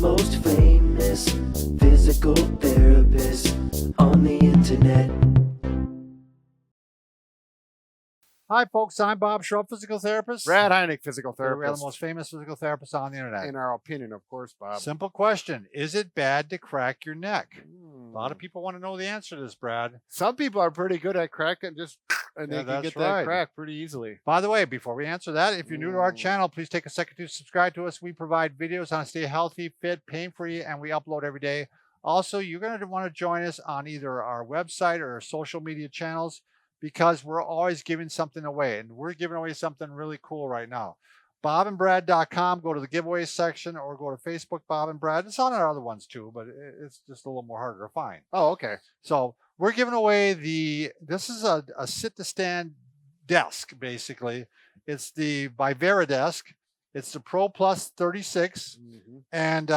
most famous physical therapist on the internet. Hi, folks. I'm Bob Schrupp, physical therapist. Brad Heineck, physical We're therapist. the most famous physical therapists on the internet. In our opinion, of course, Bob. Simple question. Is it bad to crack your neck? A lot of people want to know the answer to this, Brad. Some people are pretty good at cracking and they can get that crack pretty easily. By the way, before we answer that, if you're new to our channel, please take a second to subscribe to us. We provide videos on how to stay healthy, fit, pain-free, and we upload every day. Also, you're going to want to join us on either our website or our social media channels, because we're always giving something away, and we're giving away something really cool right now. bobandbrad.com, go to the giveaway section, or go to Facebook, Bob and Brad. It's on our other ones too, but it's just a little more harder to find. Oh, okay. So we're giving away this is a sit-to-stand desk, basically. It's by VARIDESK. It's the Pro Plus 36, and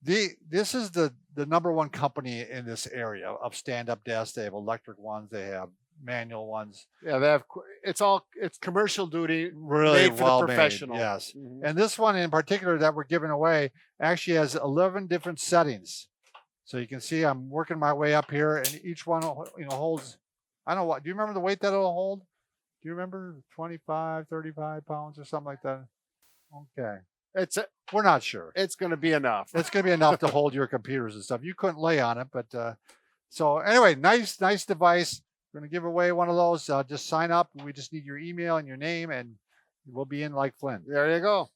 this is the #1 company in this area of stand-up desks. They have electric ones, they have manual ones. Yeah, they have. It's commercial duty, really made for well the professional. made, yes. And this one in particular that we're giving away actually has 11 different settings. So you can see I'm working my way up here, and each one holds. I don't know what. Do you remember the weight that it'll hold? Do you remember 25, 35 pounds or something like that? Okay. We're not sure. It's going to be enough. It's going to be enough to hold your computers and stuff. You couldn't lay on it, but so anyway, nice device. We're going to give away one of those. Just sign up. We just need your email and your name, and we'll be in like Flynn. There you go.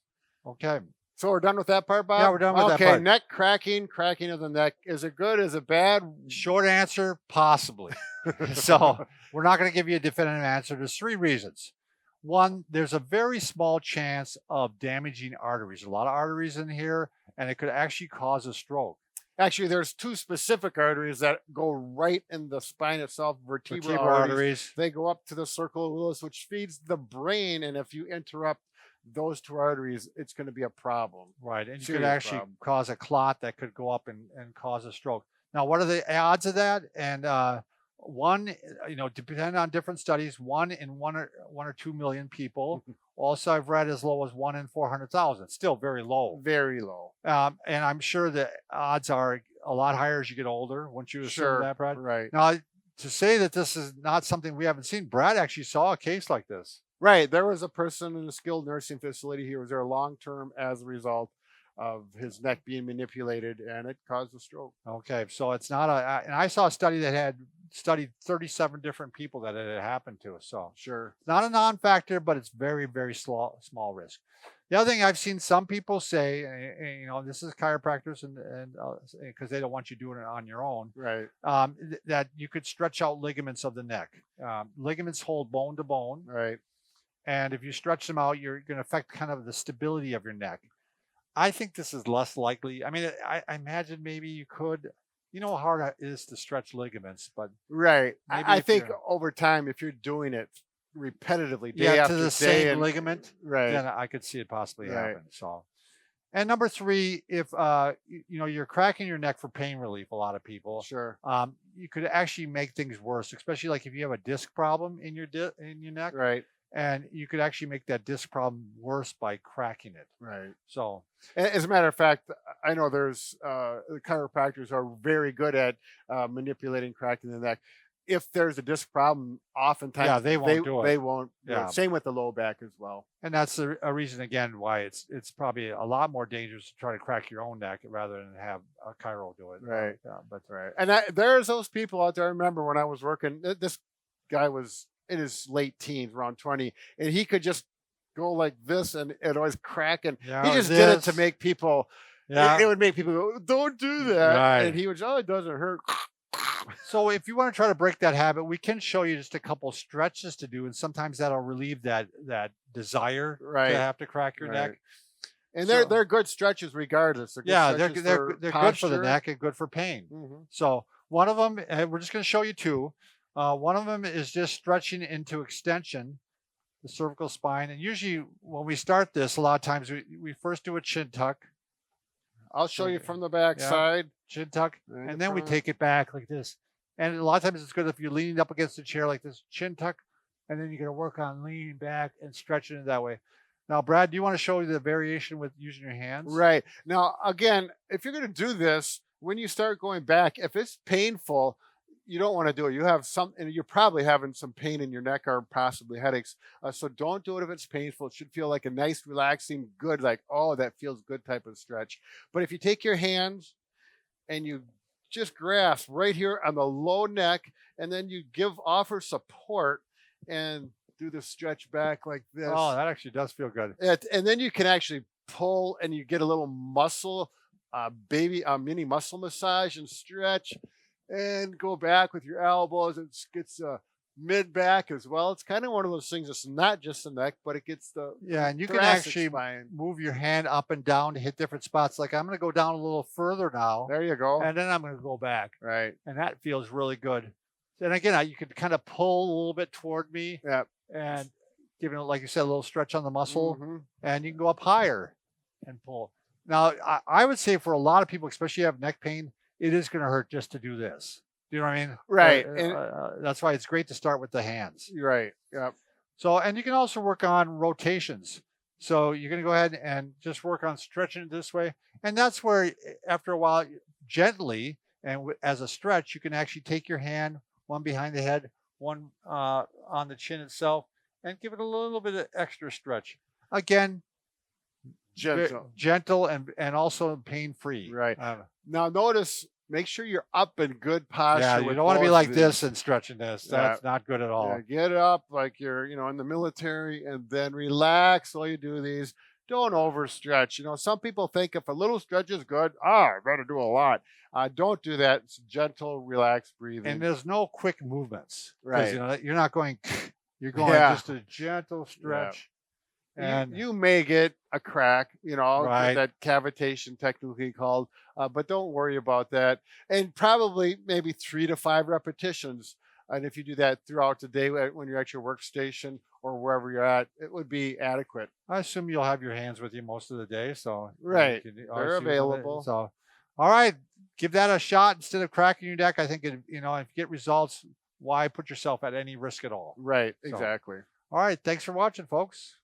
Okay. So we're done with that part, Bob? Yeah, we're done with that part. Okay, neck cracking of the neck. Is it good? Is it bad? Short answer, possibly. So we're not going to give you a definitive answer. There's 3 reasons. One, there's a very small chance of damaging arteries. A lot of arteries in here, and it could actually cause a stroke. Actually, there's 2 specific arteries that go right in the spine itself, vertebral arteries. They go up to the circle of Willis, which feeds the brain, and if you interrupt those 2 arteries, it's going to be a problem. Right, and you could actually cause a clot that could go up and cause a stroke. Now, what are the odds of that? And one, depending on different studies, 1 in 1 or 2 million people. Also, I've read as low as 1 in 400,000. Still very low. Very low. And I'm sure the odds are a lot higher as you get older. Wouldn't you assume that, Brad? Right. Now, to say that this is not something we haven't seen, Brad actually saw a case like this. Right. There was a person in a skilled nursing facility. He was there long-term as a result of his neck being manipulated, and it caused a stroke. Okay, so it's not and I saw a study that had studied 37 different people that it had happened to. So sure, it's not a non-factor, but it's very, very small risk. The other thing I've seen some people say, and this is chiropractors, and because they don't want you doing it on your own, right? That you could stretch out ligaments of the neck. Ligaments hold bone to bone, right? And if you stretch them out, you're going to affect kind of the stability of your neck. I think this is less likely. I mean, I imagine maybe you could. You know how hard it is to stretch ligaments, but right. I think over time, if you're doing it repetitively, day after to the day, same ligament, right, then I could see it possibly happen. So, and number 3, if you're cracking your neck for pain relief, a lot of people, sure, you could actually make things worse, especially like if you have a disc problem in your neck, right. And you could actually make that disc problem worse by cracking it. Right. So, as a matter of fact, I know there's the chiropractors are very good at manipulating cracking the neck. If there's a disc problem, oftentimes they won't do it. They won't. Yeah. Same with the low back as well. And that's a reason again why it's probably a lot more dangerous to try to crack your own neck rather than have a chiro do it. Right. But right. And there's those people out there. I remember when I was working, this guy was in his late teens, around 20, and he could just go like this and it always crack, and he just did it to make people, it would make people go, don't do that. Right. And he would, it doesn't hurt. So if you want to try to break that habit, we can show you just a couple stretches to do, and sometimes that'll relieve that desire to have to crack your neck. And they're good stretches regardless. They're good for the neck and good for pain. So one of them, we're just going to show you 2. One of them is just stretching into extension, the cervical spine. And usually when we start this, a lot of times we first do a chin tuck. I'll show you from the back side. Chin tuck. And then we take it back like this. And a lot of times it's good if you're leaning up against the chair like this, chin tuck. And then you're going to work on leaning back and stretching it that way. Now, Brad, do you want to show the variation with using your hands? Right. Now, again, if you're going to do this, when you start going back, if it's painful, you don't want to do it. You have some, and you're probably having some pain in your neck or possibly headaches. So don't do it if it's painful. It should feel like a nice, relaxing, good, like, oh, that feels good type of stretch. But if you take your hands and you just grasp right here on the low neck, and then you offer support and do the stretch back like this. Oh, that actually does feel good. And then you can actually pull and you get a little muscle, mini muscle massage and stretch, and go back with your elbows. It gets mid back as well. It's kind of one of those things. It's not just the neck, but it gets the and you can thoracic actually spine. move your hand up and down to hit different spots. Like I'm going to go down a little further now. There you go. And then I'm going to go back. Right. And that feels really good. And again, you can kind of pull a little bit toward me. Yeah. And giving it, like you said, a little stretch on the muscle. Mm-hmm. And you can go up higher and pull. Now, I would say for a lot of people, especially if you have neck pain, it is going to hurt just to do this. Do you know what I mean? Right. That's why it's great to start with the hands. You're right. Yeah. So, and you can also work on rotations. So you're going to go ahead and just work on stretching it this way. And that's where after a while, gently and as a stretch, you can actually take your hand, one behind the head, one on the chin itself, and give it a little bit of extra stretch. Again, gentle and also pain-free. Right. Now notice, make sure you're up in good posture. Yeah, you don't want to be like this and stretching this. That's not good at all. Yeah, get up like you're, in the military, and then relax while you do these. Don't overstretch. Some people think if a little stretch is good, I better do a lot. Don't do that. It's gentle, relaxed breathing. And there's no quick movements. Right. You're not going, you're going just a gentle stretch. Yeah. And you may get a crack, right. that cavitation technically called, but don't worry about that. And probably maybe 3 to 5 repetitions. And if you do that throughout the day when you're at your workstation or wherever you're at, it would be adequate. I assume you'll have your hands with you most of the day. So right. They're available. So, all right, give that a shot instead of cracking your neck. I think, if you get results, why put yourself at any risk at all? Right. Exactly. All right. Thanks for watching, folks.